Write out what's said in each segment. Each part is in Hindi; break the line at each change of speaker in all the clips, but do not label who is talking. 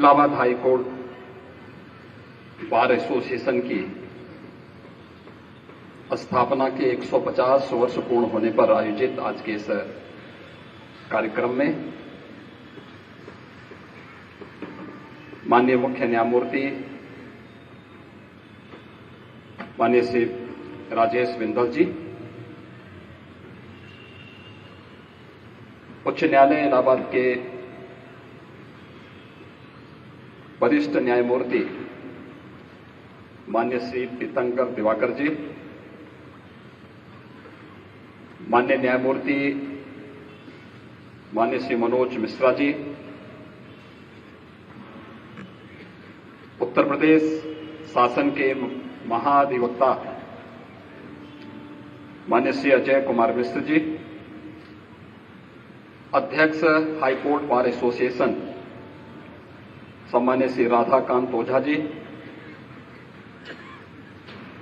Allahabad high court bar association की स्थापना के 150 वर्ष पूर्ण होने पर आयोजित आज के इस कार्यक्रम में माननीय मुख्य न्यायमूर्ति माननीय श्री राजेश बिंदल जी, उच्च न्यायालय इलाहाबाद के वरिष्ठ न्यायमूर्ति माननीय श्री तीर्थंकर दिवाकर जी, माननीय न्यायमूर्ति माननीय श्री मनोज मिश्रा जी, उत्तर प्रदेश शासन के महाधिवक्ता माननीय श्री अजय कुमार मिश्र जी, अध्यक्ष हाईकोर्ट बार एसोसिएशन सम्मान्य श्री राधाकांत ओझा जी,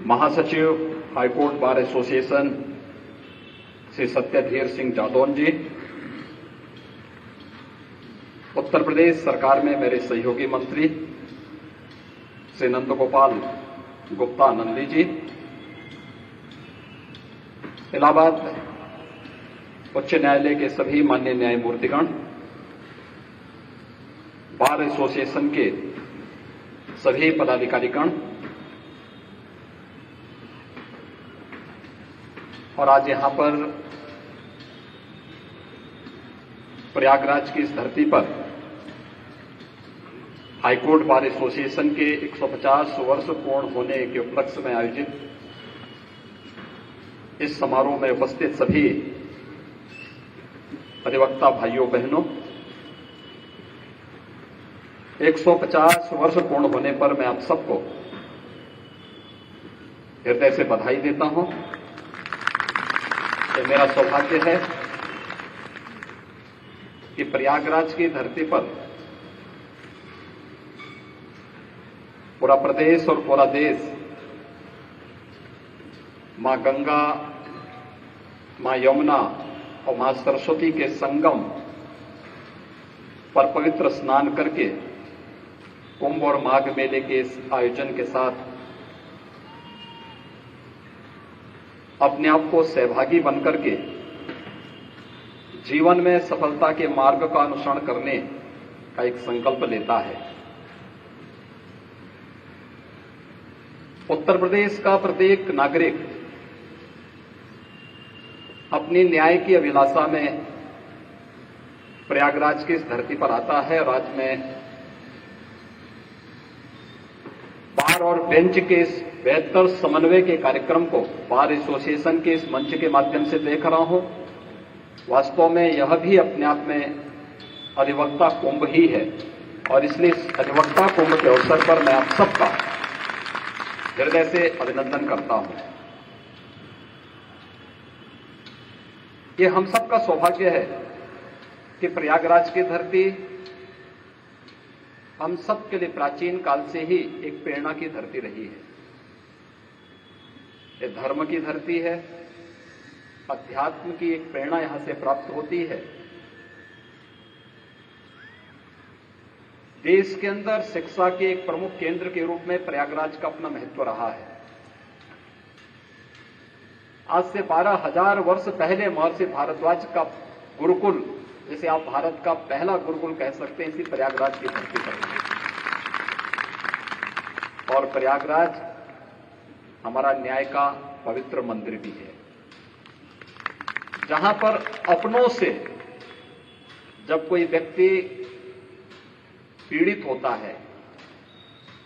महासचिव high court bar association Shri Satyadhir Singh Jadaun ji, Uttar Pradesh सरकार में मेरे सहयोगी मंत्री श्री नंदगोपाल गुप्ता नंदी जी, इलाहाबाद उच्च न्यायालय के सभी माननीय न्यायमूर्तिगण, बार एसोसिएशन के सभी पदाधिकारीगण और आज यहां पर प्रयागराज की इस धरती पर हाईकोर्ट बार एसोसिएशन के 150 वर्ष पूर्ण होने के उपलक्ष्य में आयोजित इस समारोह में उपस्थित सभी अधिवक्ता भाइयों बहनों, 150 वर्ष पूर्ण होने पर मैं आप सबको हृदय से बधाई देता हूं। ये मेरा सौभाग्य है कि प्रयागराज की धरती पर पूरा प्रदेश और पूरा देश मां गंगा, मां यमुना और मां सरस्वती के संगम पर पवित्र स्नान करके कुंभ और माघ मेले के इस आयोजन के साथ अपने आप को सहभागी बनकर के जीवन में सफलता के मार्ग का अनुसरण करने का एक संकल्प लेता है। उत्तर प्रदेश का प्रत्येक नागरिक अपनी न्याय की अभिलाषा में प्रयागराज की इस धरती पर आता है और आज मैं बार और बेंच के इस बेहतर समन्वय के कार्यक्रम को बार एसोसिएशन के इस मंच के माध्यम से देख रहा हूं। वास्तव में यह भी अपने आप में अधिवक्ता कुंभ ही है और इसलिए इस अधिवक्ता कुंभ के अवसर पर मैं आप सबका हृदय से अभिनंदन करता हूं। ये हम सबका सौभाग्य है कि प्रयागराज की धरती हम सब के लिए प्राचीन काल से ही एक प्रेरणा की धरती रही है। ये धर्म की धरती है, अध्यात्म की एक प्रेरणा यहां से प्राप्त होती है। देश के अंदर शिक्षा के एक प्रमुख केंद्र के रूप में प्रयागराज का अपना महत्व रहा है। आज से 12,000 वर्ष पहले महर्षि भारद्वाज का गुरुकुल, जिसे आप भारत का पहला गुरुकुल कह सकते हैं, इसी प्रयागराज की धरती पर है। और प्रयागराज हमारा न्याय का पवित्र मंदिर भी है, जहां पर अपनों से जब कोई व्यक्ति पीड़ित होता है,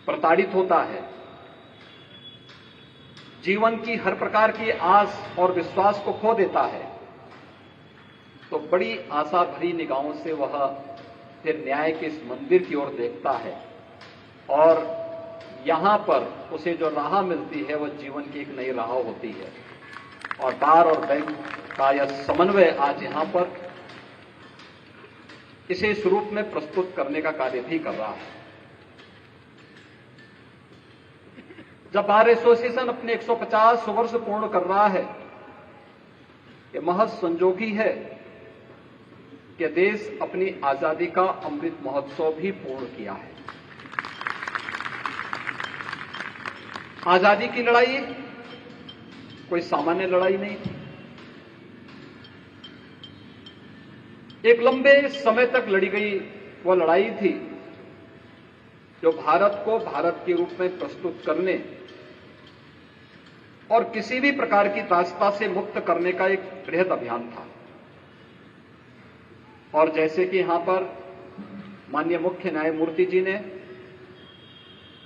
प्रताड़ित होता है, जीवन की हर प्रकार की आस और विश्वास को खो देता है, तो बड़ी आशा भरी निगाहों से वह फिर न्याय के इस मंदिर की ओर देखता है और यहां पर उसे जो राह मिलती है वह जीवन की एक नई राह होती है। और बार और बैंक का यह समन्वय आज यहां पर इसे इस रूप में प्रस्तुत करने का कार्य भी कर रहा है। जब बार एसोसिएशन अपने 150 वर्ष पूर्ण कर रहा है, ये महज संजोगी है कि देश अपनी आजादी का अमृत महोत्सव भी पूर्ण किया है। आजादी की लड़ाई कोई सामान्य लड़ाई नहीं थी। एक लंबे समय तक लड़ी गई वह लड़ाई थी जो भारत को भारत के रूप में प्रस्तुत करने और किसी भी प्रकार की दासता से मुक्त करने का एक बृहद अभियान था। और जैसे कि यहां पर माननीय मुख्य न्यायमूर्ति जी ने,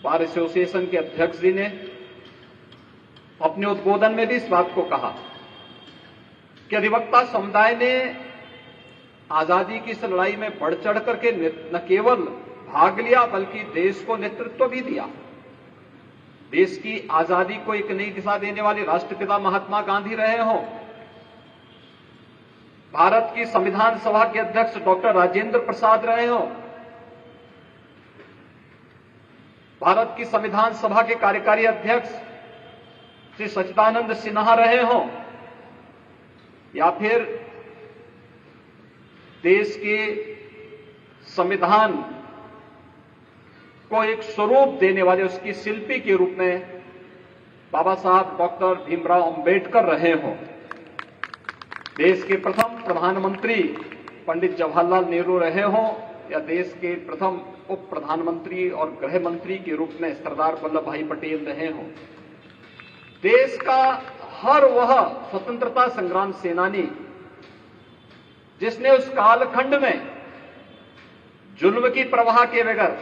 बार एसोसिएशन के अध्यक्ष जी ने अपने उद्बोधन में भी इस बात को कहा कि अधिवक्ता समुदाय ने आजादी की इस लड़ाई में बढ़ चढ़ करके न केवल भाग लिया बल्कि देश को नेतृत्व भी दिया। देश की आजादी को एक नई दिशा देने वाले राष्ट्रपिता महात्मा गांधी रहे हों, भारत की संविधान सभा के अध्यक्ष डॉक्टर राजेंद्र प्रसाद रहे हों, भारत की संविधान सभा के कार्यकारी अध्यक्ष श्री सच्चिदानंद सिन्हा रहे हों, या फिर देश के संविधान को एक स्वरूप देने वाले उसकी शिल्पी के रूप में बाबा साहब डॉक्टर भीमराव अंबेडकर रहे हों, देश के प्रथम प्रधानमंत्री पंडित जवाहरलाल नेहरू रहे हों, या देश के प्रथम उप प्रधानमंत्री और गृह मंत्री के रूप में सरदार वल्लभ भाई पटेल रहे हों, देश का हर वह स्वतंत्रता संग्राम सेनानी जिसने उस कालखंड में जुल्म की परवाह के बगैर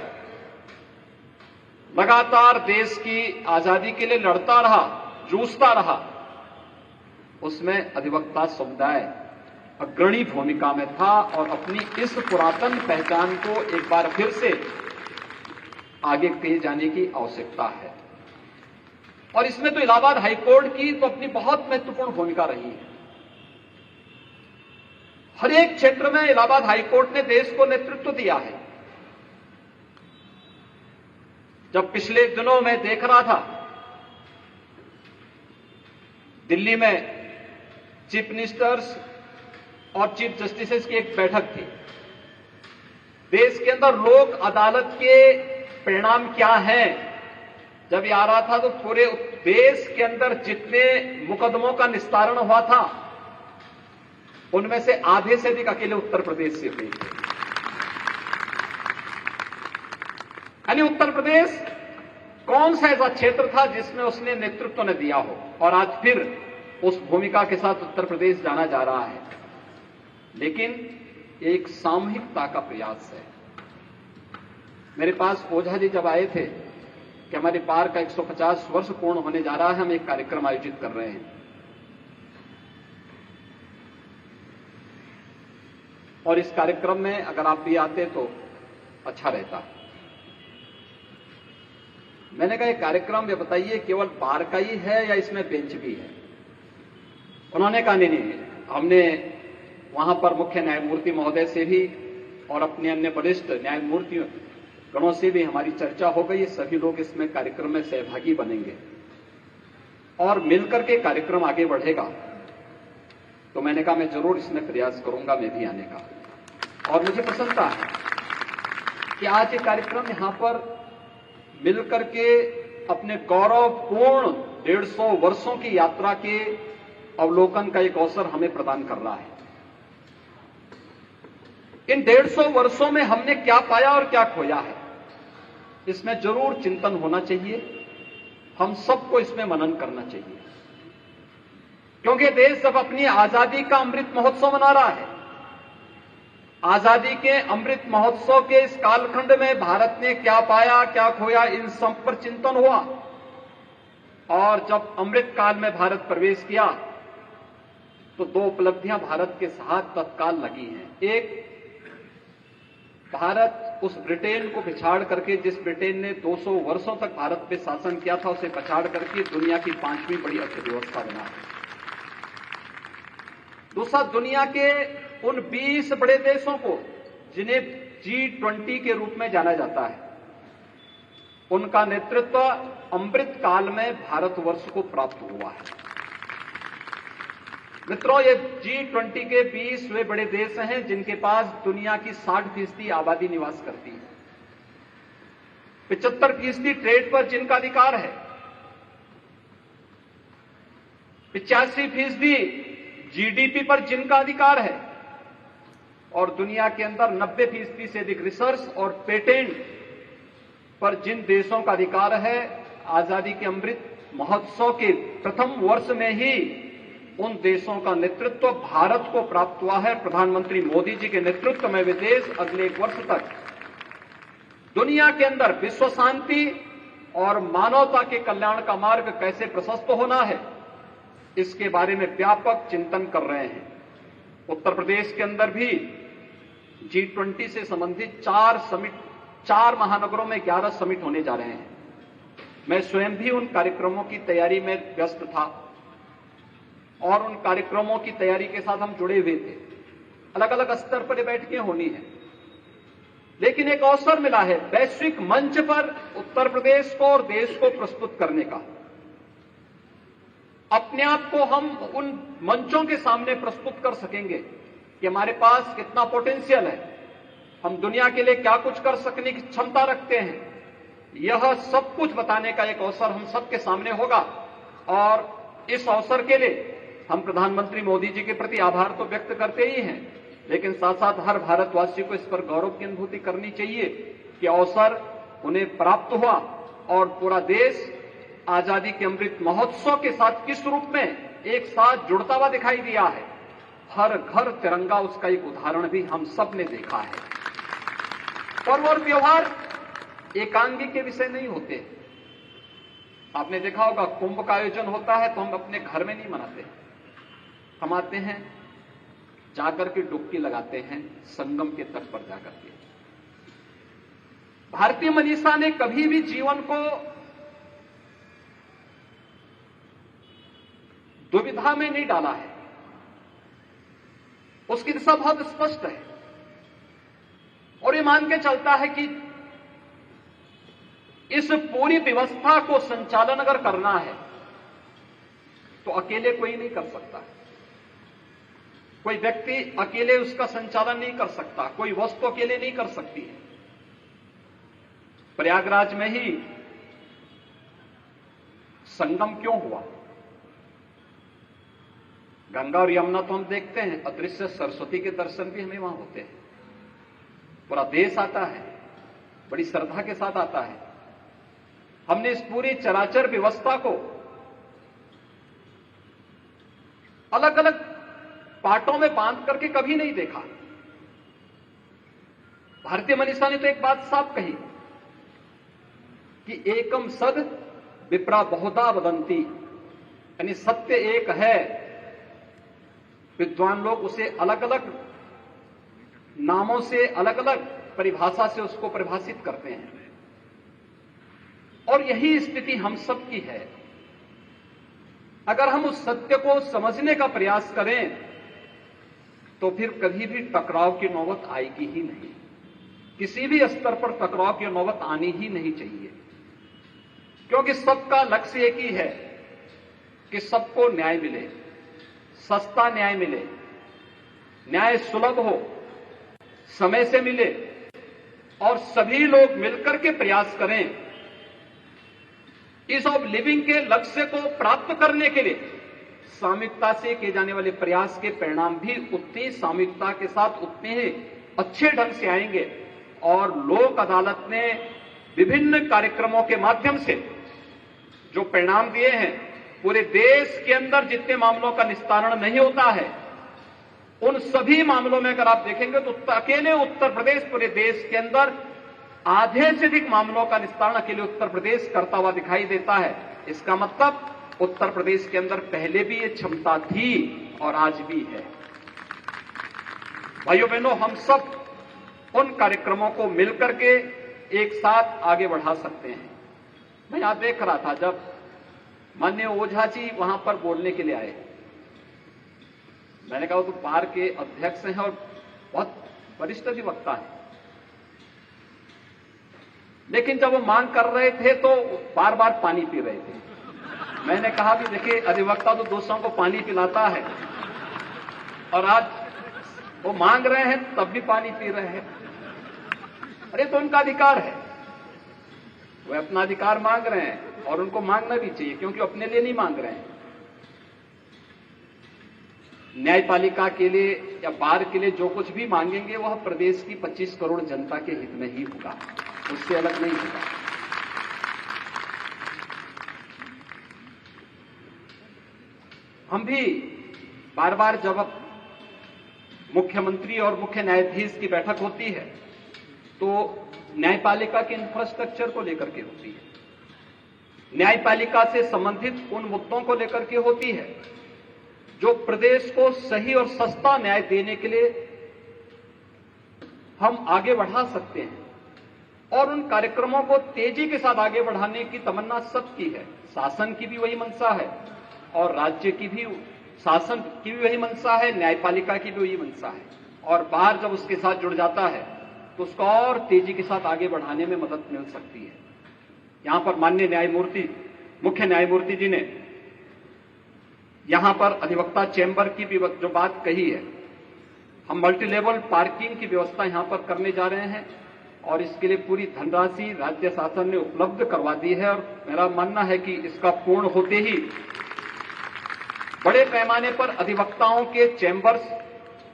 लगातार देश की आजादी के लिए लड़ता रहा, जूझता रहा, उसमें अधिवक्ता समुदाय अग्रणी भूमिका में था और अपनी इस पुरातन पहचान को एक बार फिर से आगे ले जाने की आवश्यकता है। और इसमें तो इलाहाबाद हाईकोर्ट की तो अपनी बहुत महत्वपूर्ण भूमिका रही है। हर एक क्षेत्र में इलाहाबाद हाईकोर्ट ने देश को नेतृत्व दिया है। जब पिछले दिनों में देख रहा था, दिल्ली में चीफ मिनिस्टर्स और चीफ जस्टिसेस की एक बैठक थी। देश के अंदर लोक अदालत के परिणाम क्या हैं, जब ये आ रहा था तो पूरे देश के अंदर जितने मुकदमों का निस्तारण हुआ था उनमें से आधे से अधिक अकेले उत्तर प्रदेश से हुई थे। यानी उत्तर प्रदेश कौन सा ऐसा क्षेत्र था जिसमें उसने नेतृत्व न दिया हो, और आज फिर उस भूमिका के साथ उत्तर प्रदेश जाना जा रहा है। लेकिन एक सामूहिकता का प्रयास है। मेरे पास ओझा जी जब आए थे कि हमारी बार का 150 वर्ष पूर्ण होने जा रहा है, हम एक कार्यक्रम आयोजित कर रहे हैं, और इस कार्यक्रम में अगर आप भी आते तो अच्छा रहता। मैंने कहा, एक कार्यक्रम ये बताइए केवल बार का ही है या इसमें बेंच भी है? उन्होंने कहा नहीं, हमने वहां पर मुख्य न्यायमूर्ति महोदय से भी और अपने अन्य वरिष्ठ न्यायमूर्तियों गणों से भी हमारी चर्चा हो गई। सभी लोग इसमें कार्यक्रम में सहभागी बनेंगे और मिलकर के कार्यक्रम आगे बढ़ेगा। तो मैंने कहा मैं जरूर इसमें प्रयास करूंगा मैं भी आने का, और मुझे प्रसन्नता है कि आज ये कार्यक्रम यहां पर मिलकर के अपने गौरवपूर्ण 150 वर्षों की यात्रा के अवलोकन का एक अवसर हमें प्रदान कर रहा है। इन 150 वर्षों में हमने क्या पाया और क्या खोया है, इसमें जरूर चिंतन होना चाहिए। हम सबको इसमें मनन करना चाहिए, क्योंकि देश जब अपनी आजादी का अमृत महोत्सव मना रहा है, आजादी के अमृत महोत्सव के इस कालखंड में भारत ने क्या पाया क्या खोया, इन सब पर चिंतन हुआ। और जब अमृत काल में भारत प्रवेश किया तो 2 उपलब्धियां भारत के साथ तत्काल लगी हैं। एक, भारत उस ब्रिटेन को पिछाड़ करके, जिस ब्रिटेन ने 200 वर्षों तक भारत पे शासन किया था, उसे पछाड़ करके दुनिया की 5वीं बड़ी अर्थव्यवस्था बना है। दूसरा, दुनिया के उन 20 बड़े देशों को जिन्हें G20 के रूप में जाना जाता है, उनका नेतृत्व अमृत काल में भारतवर्ष को प्राप्त हुआ है। मित्रों, ये G20 के 20 वे बड़े देश हैं जिनके पास दुनिया की 60% आबादी निवास करती है। 75% ट्रेड पर जिनका अधिकार है, 85% जीडीपी पर जिनका अधिकार है, और दुनिया के अंदर 90% से अधिक रिसर्च और पेटेंट पर जिन देशों का अधिकार है, आजादी के अमृत महोत्सव के प्रथम वर्ष में ही उन देशों का नेतृत्व भारत को प्राप्त हुआ है। प्रधानमंत्री मोदी जी के नेतृत्व में वे देश अगले 1 वर्ष तक दुनिया के अंदर विश्व शांति और मानवता के कल्याण का मार्ग कैसे प्रशस्त होना है, इसके बारे में व्यापक चिंतन कर रहे हैं। उत्तर प्रदेश के अंदर भी G20 से संबंधित 4 महानगरों में 11 समिट होने जा रहे हैं। मैं स्वयं भी उन कार्यक्रमों की तैयारी में व्यस्त था और उन कार्यक्रमों की तैयारी के साथ हम जुड़े हुए थे। अलग अलग स्तर पर बैठकें होनी है, लेकिन एक अवसर मिला है वैश्विक मंच पर उत्तर प्रदेश को और देश को प्रस्तुत करने का। अपने आप को हम उन मंचों के सामने प्रस्तुत कर सकेंगे कि हमारे पास कितना पोटेंशियल है, हम दुनिया के लिए क्या कुछ कर सकने की क्षमता रखते हैं। यह सब कुछ बताने का एक अवसर हम सबके सामने होगा और इस अवसर के लिए हम प्रधानमंत्री मोदी जी के प्रति आभार तो व्यक्त करते ही हैं, लेकिन साथ साथ हर भारतवासी को इस पर गौरव की अनुभूति करनी चाहिए कि अवसर उन्हें प्राप्त हुआ और पूरा देश आजादी के अमृत महोत्सव के साथ किस रूप में एक साथ जुड़ता हुआ दिखाई दिया है। हर घर तिरंगा, उसका एक उदाहरण भी हम सब ने देखा है। पर्व और त्योहार एकांगी के विषय नहीं होते। आपने देखा होगा, कुंभ का आयोजन होता है तो हम अपने घर में नहीं मनाते, हम आते हैं जाकर के डुबकी लगाते हैं संगम के तट पर जाकर के। भारतीय मनीषा ने कभी भी जीवन को दुविधा में नहीं डाला है, उसकी दिशा बहुत स्पष्ट है और ये मान के चलता है कि इस पूरी व्यवस्था को संचालन अगर करना है तो अकेले कोई नहीं कर सकता। कोई व्यक्ति अकेले उसका संचालन नहीं कर सकता, कोई वस्तु अकेले नहीं कर सकती है। प्रयागराज में ही संगम क्यों हुआ? गंगा और यमुना तो हम देखते हैं, अदृश्य सरस्वती के दर्शन भी हमें वहां होते हैं। पूरा देश आता है, बड़ी श्रद्धा के साथ आता है। हमने इस पूरी चराचर व्यवस्था को अलग अलग पार्टों में बांध करके कभी नहीं देखा। भारतीय मनीषा ने तो एक बात साफ कही कि एकम सद विप्रा बहुधा वदंती, यानी सत्य एक है, विद्वान लोग उसे अलग अलग नामों से, अलग अलग परिभाषा से उसको परिभाषित करते हैं। और यही स्थिति हम सब की है। अगर हम उस सत्य को समझने का प्रयास करें तो फिर कभी भी टकराव की नौबत आएगी ही नहीं। किसी भी स्तर पर टकराव की नौबत आनी ही नहीं चाहिए, क्योंकि सबका लक्ष्य एक ही है कि सबको न्याय मिले, सस्ता न्याय मिले, न्याय सुलभ हो, समय से मिले और सभी लोग मिलकर के प्रयास करें। ईज ऑफ लिविंग के लक्ष्य को प्राप्त करने के लिए सामूहिकता से किए जाने वाले प्रयास के परिणाम भी उतनी सामूहिकता के साथ उतने ही अच्छे ढंग से आएंगे। और लोक अदालत ने विभिन्न कार्यक्रमों के माध्यम से जो परिणाम दिए हैं, पूरे देश के अंदर जितने मामलों का निस्तारण नहीं होता है, उन सभी मामलों में अगर आप देखेंगे तो अकेले उत्तर प्रदेश पूरे देश के अंदर आधे से अधिक मामलों का निस्तारण अकेले उत्तर प्रदेश करता हुआ दिखाई देता है। इसका मतलब उत्तर प्रदेश के अंदर पहले भी ये क्षमता थी और आज भी है। भाइयों बहनों, हम सब उन कार्यक्रमों को मिलकर के एक साथ आगे बढ़ा सकते हैं। मैं यहां देख रहा था जब माननीय ओझा जी वहां पर बोलने के लिए आए, मैंने कहा तो बार के अध्यक्ष हैं और बहुत वरिष्ठ अधिवक्ता है, लेकिन जब वो मांग कर रहे थे तो बार बार पानी पी रहे थे। मैंने कहा भी देखिए, अधिवक्ता तो दूसरों को पानी पिलाता है, और आज वो मांग रहे हैं तब भी पानी पी रहे हैं। अरे तो उनका अधिकार है, वे अपना अधिकार मांग रहे हैं और उनको मांगना भी चाहिए, क्योंकि अपने लिए नहीं मांग रहे हैं। न्यायपालिका के लिए या बार के लिए जो कुछ भी मांगेंगे वह प्रदेश की 25 करोड़ जनता के हित में ही होगा, उससे अलग नहीं होगा। हम भी बार बार जब मुख्यमंत्री और मुख्य न्यायाधीश की बैठक होती है तो न्यायपालिका के इंफ्रास्ट्रक्चर को लेकर के होती है, न्यायपालिका से संबंधित उन मुद्दों को लेकर के होती है जो प्रदेश को सही और सस्ता न्याय देने के लिए हम आगे बढ़ा सकते हैं, और उन कार्यक्रमों को तेजी के साथ आगे बढ़ाने की तमन्ना सबकी है। शासन की भी वही मंशा है और राज्य की भी, शासन की भी वही मंशा है, न्यायपालिका की भी वही मंशा है, और बाहर जब उसके साथ जुड़ जाता है तो उसको और तेजी के साथ आगे बढ़ाने में मदद मिल सकती है। यहां पर माननीय न्यायमूर्ति, मुख्य न्यायमूर्ति जी ने यहां पर अधिवक्ता चैंबर की भी जो बात कही है, हम मल्टी लेवल पार्किंग की व्यवस्था यहां पर करने जा रहे हैं और इसके लिए पूरी धनराशि राज्य शासन ने उपलब्ध करवा दी है, और मेरा मानना है कि इसका पूर्ण होते ही बड़े पैमाने पर अधिवक्ताओं के चैंबर्स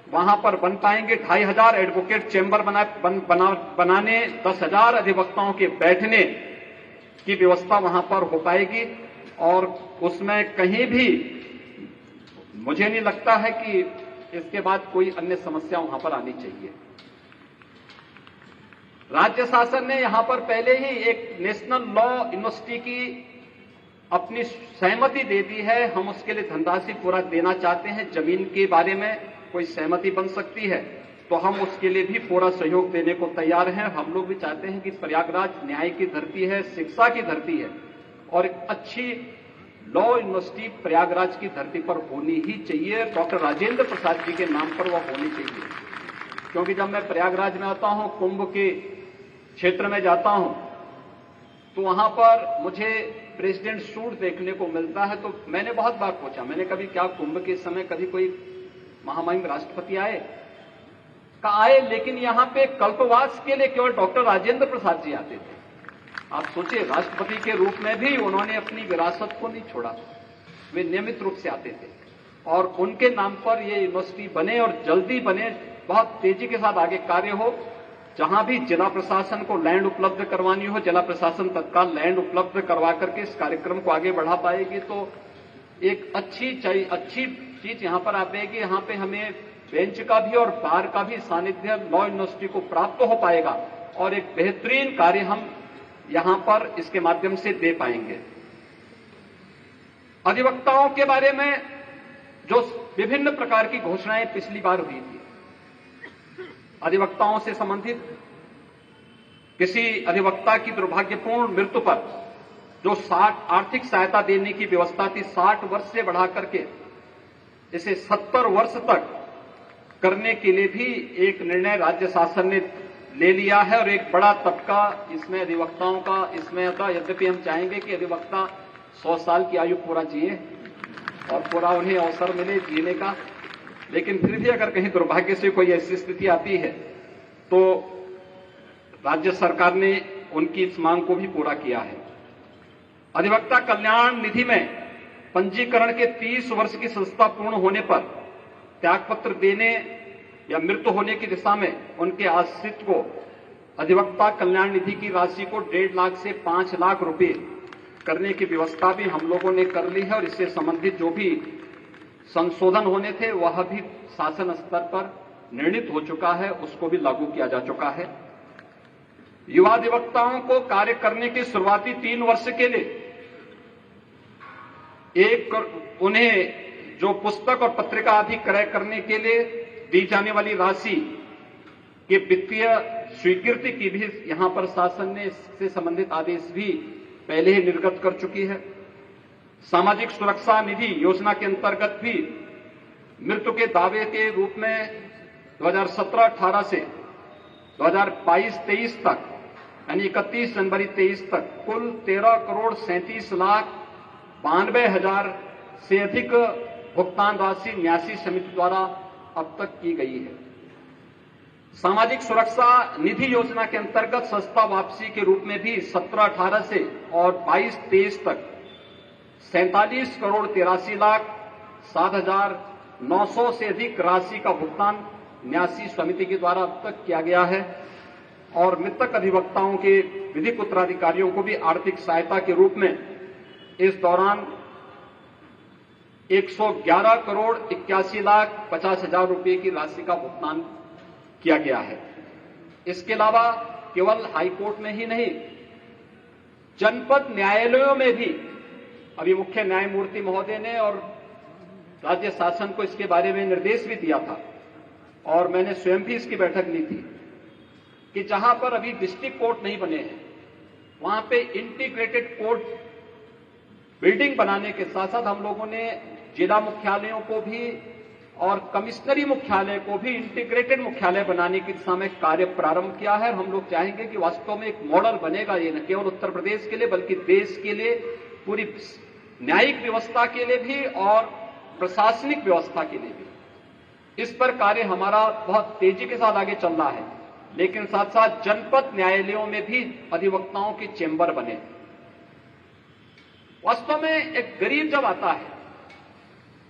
वहां पर बन पाएंगे। 2500 एडवोकेट चैंबर बनाने 10,000 अधिवक्ताओं के बैठने की व्यवस्था वहां पर हो पाएगी, और उसमें कहीं भी मुझे नहीं लगता है कि इसके बाद कोई अन्य समस्या वहां पर आनी चाहिए। राज्य शासन ने यहां पर पहले ही एक नेशनल लॉ यूनिवर्सिटी की अपनी सहमति दे दी है, हम उसके लिए धनराशि पूरा देना चाहते हैं। जमीन के बारे में कोई सहमति बन सकती है तो हम उसके लिए भी पूरा सहयोग देने को तैयार हैं। हम लोग भी चाहते हैं कि प्रयागराज न्याय की धरती है, शिक्षा की धरती है, और एक अच्छी लॉ यूनिवर्सिटी प्रयागराज की धरती पर होनी ही चाहिए। डॉक्टर राजेंद्र प्रसाद जी के नाम पर वह होनी चाहिए, क्योंकि जब मैं प्रयागराज में आता हूं, कुंभ के क्षेत्र में जाता हूं, तो वहां पर मुझे प्रेसिडेंट सूट देखने को मिलता है। तो मैंने बहुत बार पूछा, मैंने कभी क्या कुंभ के समय कभी कोई महामहिम राष्ट्रपति आए? कहा आए, लेकिन यहां पे कल्पवास के लिए केवल डॉक्टर राजेंद्र प्रसाद जी आते थे। आप सोचिए, राष्ट्रपति के रूप में भी उन्होंने अपनी विरासत को नहीं छोड़ा, वे नियमित रूप से आते थे, और उनके नाम पर ये यूनिवर्सिटी बने और जल्दी बने, बहुत तेजी के साथ आगे कार्य हो। जहां भी जिला प्रशासन को लैंड उपलब्ध करवानी हो, जिला प्रशासन तत्काल लैंड उपलब्ध करवा करके इस कार्यक्रम को आगे बढ़ा पाएगी, तो एक अच्छी चीज यहां पर आ पाएगी। यहां पे हमें बेंच का भी और बार का भी सानिध्य लॉ यूनिवर्सिटी को प्राप्त हो पाएगा, और एक बेहतरीन कार्य हम यहां पर इसके माध्यम से दे पाएंगे। अधिवक्ताओं के बारे में जो विभिन्न प्रकार की घोषणाएं पिछली बार हुई थी, अधिवक्ताओं से संबंधित किसी अधिवक्ता की दुर्भाग्यपूर्ण मृत्यु पर जो 60 आर्थिक सहायता देने की व्यवस्था थी, 60 वर्ष से बढ़ा करके इसे 70 वर्ष तक करने के लिए भी एक निर्णय राज्य शासन ने ले लिया है, और एक बड़ा तबका इसमें अधिवक्ताओं का इसमें था। यद्यपि हम चाहेंगे कि अधिवक्ता 100 साल की आयु पूरा जिए और पूरा उन्हें अवसर मिले जीने का, लेकिन फिर भी अगर कहीं दुर्भाग्य से कोई ऐसी स्थिति आती है तो राज्य सरकार ने उनकी इस मांग को भी पूरा किया है। अधिवक्ता कल्याण निधि में पंजीकरण के 30 वर्ष की संस्था पूर्ण होने पर त्यागपत्र देने या मृत्यु होने की दिशा में उनके आश्रित को अधिवक्ता कल्याण निधि की राशि को 1.5 लाख से 5 लाख रुपए करने की व्यवस्था भी हम लोगों ने कर ली है, और इससे संबंधित जो भी संशोधन होने थे वह भी शासन स्तर पर निर्णित हो चुका है, उसको भी लागू किया जा चुका है। युवा अधिवक्ताओं को कार्य करने के शुरुआती 3 वर्ष के लिए उन्हें जो पुस्तक और पत्रिका आदि क्रय करने के लिए दी जाने वाली राशि के वित्तीय स्वीकृति की भी यहां पर शासन ने इससे संबंधित आदेश भी पहले ही निर्गत कर चुकी है। सामाजिक सुरक्षा निधि योजना के अंतर्गत भी मृत्यु के दावे के रूप में 2017-18 से 2022-23 तक, यानी 31 जनवरी 23 तक कुल 13,37,92,000 से अधिक भुगतान राशि न्यासी समिति द्वारा अब तक की गई है। सामाजिक सुरक्षा निधि योजना के अंतर्गत सस्ता वापसी के रूप में भी 17-18 से और 22-23 तक 47 करोड़ 83 लाख 7,900 से अधिक राशि का भुगतान न्यासी समिति के द्वारा अब तक किया गया है और मृतक अधिवक्ताओं के विधिक उत्तराधिकारियों को भी आर्थिक सहायता के रूप में इस दौरान 111 करोड़ 81 लाख 50 हजार रुपये की राशि का भुगतान किया गया है। इसके अलावा केवल हाईकोर्ट में ही नहीं, जनपद न्यायालयों में भी अभी मुख्य न्यायमूर्ति महोदय ने और राज्य शासन को इसके बारे में निर्देश भी दिया था और मैंने स्वयं भी इसकी बैठक ली थी कि जहां पर अभी डिस्ट्रिक्ट कोर्ट नहीं बने हैं वहां पे इंटीग्रेटेड कोर्ट बिल्डिंग बनाने के साथ साथ हम लोगों ने जिला मुख्यालयों को भी और कमिश्नरी मुख्यालय को भी इंटीग्रेटेड मुख्यालय बनाने की दिशा में कार्य प्रारंभ किया है। हम लोग चाहेंगे कि वास्तव में एक मॉडल बनेगा, ये न केवल उत्तर प्रदेश के लिए बल्कि देश के लिए, पूरी न्यायिक व्यवस्था के लिए भी और प्रशासनिक व्यवस्था के लिए भी। इस पर कार्य हमारा बहुत तेजी के साथ आगे चल रहा है, लेकिन साथ साथ जनपद न्यायालयों में भी अधिवक्ताओं के चेंबर बने। वास्तव में एक गरीब जब आता है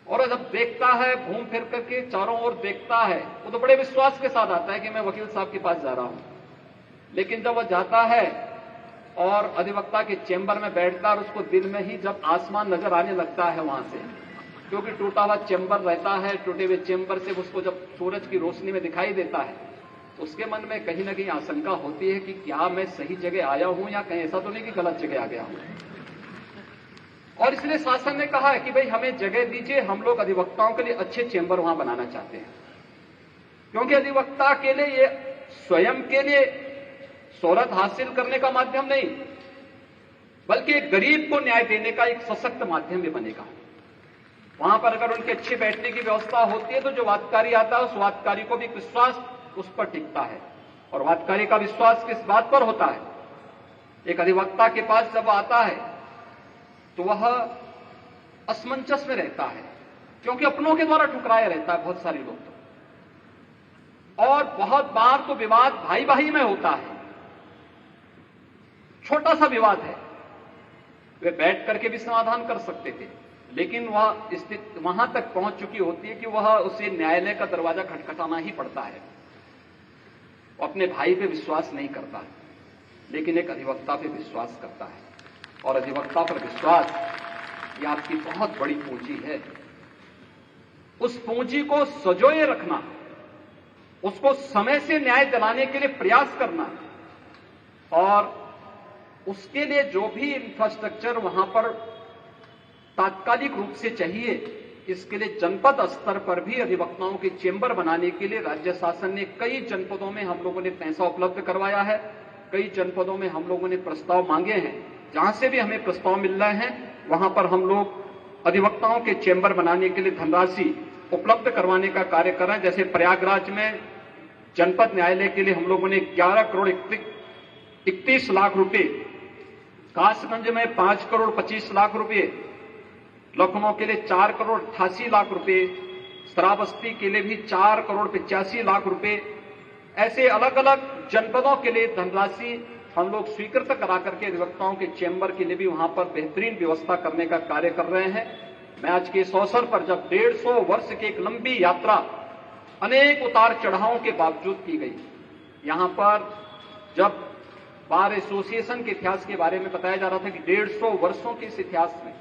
और जब देखता है, घूम फिर करके चारों ओर देखता है, वो तो बड़े विश्वास के साथ आता है कि मैं वकील साहब के पास जा रहा हूं। लेकिन जब वह जाता है और अधिवक्ता के चेंबर में बैठता है और उसको दिल में ही जब आसमान नजर आने लगता है वहां से, क्योंकि टूटा हुआ चेंबर रहता है, टूटे हुए चेंबर से उसको जब सूरज की रोशनी में दिखाई देता है, उसके मन में कहीं ना कहीं आशंका होती है कि क्या मैं सही जगह आया हूं या कहीं ऐसा तो नहीं कि गलत जगह आ गया हूं। और इसलिए शासन ने कहा है कि भाई हमें जगह दीजिए, हम लोग अधिवक्ताओं के लिए अच्छे चेंबर वहां बनाना चाहते हैं, क्योंकि अधिवक्ता के लिए ये स्वयं के लिए शोहरत हासिल करने का माध्यम नहीं, बल्कि एक गरीब को न्याय देने का एक सशक्त माध्यम भी बनेगा। वहां पर अगर उनके अच्छे बैठने की व्यवस्था होती है तो जो वादकारी आता है उस वादकारी को भी विश्वास उस पर टिकता है। और वादकारी का विश्वास किस बात पर होता है? एक अधिवक्ता के पास जब आता है तो वह असमंजस में रहता है, क्योंकि अपनों के द्वारा ठुकराया रहता है बहुत सारे लोग तो। और बहुत बार तो विवाद भाई भाई में होता है, छोटा सा विवाद है, वे बैठ करके भी समाधान कर सकते थे, लेकिन वह स्थिति वहां तक पहुंच चुकी होती है कि वह उसे न्यायालय का दरवाजा खटखटाना ही पड़ता है। वो अपने भाई पे विश्वास नहीं करता, लेकिन एक अधिवक्ता पे विश्वास करता है। और अधिवक्ता पर विश्वास ये आपकी बहुत बड़ी पूंजी है। उस पूंजी को संजोए रखना, उसको समय से न्याय दिलाने के लिए प्रयास करना और उसके लिए जो भी इंफ्रास्ट्रक्चर वहां पर तात्कालिक रूप से चाहिए, इसके लिए जनपद स्तर पर भी अधिवक्ताओं के चेंबर बनाने के लिए राज्य शासन ने कई जनपदों में हम लोगों ने पैसा उपलब्ध करवाया है। कई जनपदों में हम लोगों ने प्रस्ताव मांगे हैं, जहां से भी हमें प्रस्ताव मिल रहे हैं वहां पर हम लोग अधिवक्ताओं के चेंबर बनाने के लिए धनराशि उपलब्ध करवाने का कार्य कर रहे हैं। जैसे प्रयागराज में जनपद न्यायालय के लिए हम लोगों ने 11 करोड़ 31 लाख रुपए, कासगंज में 5 करोड़ 25 लाख रुपए, लखनऊ के लिए 4 करोड़ 88 लाख रुपए, श्रावस्ती के लिए भी 4 करोड़ 85 लाख रुपए, ऐसे अलग अलग जनपदों के लिए धनराशि हम लोग स्वीकृत करा करके अधिवक्ताओं के चेंबर के लिए भी वहां पर बेहतरीन व्यवस्था करने का कार्य कर रहे हैं। मैं आज के इस अवसर पर जब 150 वर्ष की एक लंबी यात्रा अनेक उतार चढ़ावों के बावजूद की गई, यहां पर जब बार एसोसिएशन के इतिहास के बारे में बताया जा रहा था कि 150 वर्षों के इस इतिहास में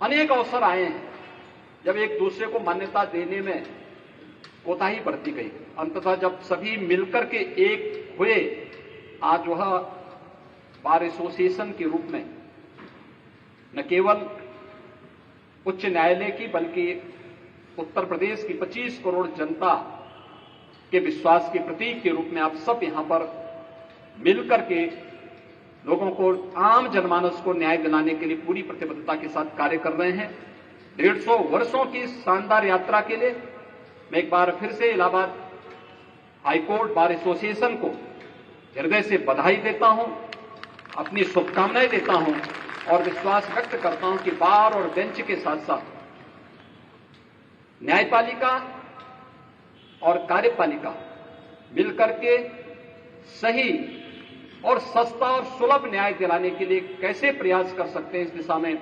अनेक अवसर आए हैं जब एक दूसरे को मान्यता देने में कोताही बरती गई। अंततः जब सभी मिलकर के एक हुए, आज वह बार एसोसिएशन के रूप में न केवल उच्च न्यायालय की बल्कि उत्तर प्रदेश की 25 करोड़ जनता के विश्वास के प्रतीक के रूप में आप सब यहां पर मिलकर के लोगों को, आम जनमानस को न्याय दिलाने के लिए पूरी प्रतिबद्धता के साथ कार्य कर रहे हैं। 150 वर्षों की शानदार यात्रा के लिए मैं एक बार फिर से इलाहाबाद हाईकोर्ट बार एसोसिएशन को हृदय से बधाई देता हूं, अपनी शुभकामनाएं देता हूं और विश्वास व्यक्त करता हूं कि बार और बेंच के साथ साथ न्यायपालिका और कार्यपालिका मिलकर के सही और सस्ता और सुलभ न्याय दिलाने के लिए कैसे प्रयास कर सकते हैं, इस दिशा में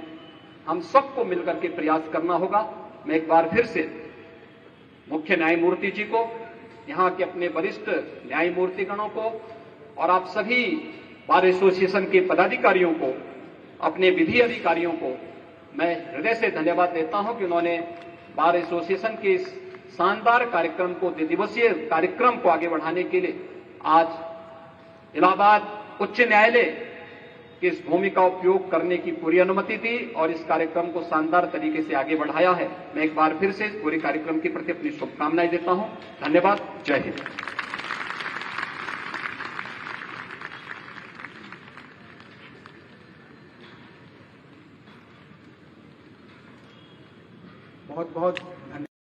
हम सबको मिलकर के प्रयास करना होगा। मैं एक बार फिर से मुख्य न्यायमूर्ति जी को, यहां के अपने वरिष्ठ न्यायमूर्तिगणों को और आप सभी बार एसोसिएशन के पदाधिकारियों को, अपने विधि अधिकारियों को मैं हृदय से धन्यवाद देता हूं कि उन्होंने बार एसोसिएशन के इस शानदार कार्यक्रम को, द्विदिवसीय कार्यक्रम को आगे बढ़ाने के लिए आज इलाहाबाद उच्च न्यायालय की इस भूमि का उपयोग करने की पूरी अनुमति दी और इस कार्यक्रम को शानदार तरीके से आगे बढ़ाया है। मैं एक बार फिर से पूरे कार्यक्रम के प्रति अपनी शुभकामनाएं देता हूं। धन्यवाद। जय हिंद।
बहुत बहुत धन्यवाद।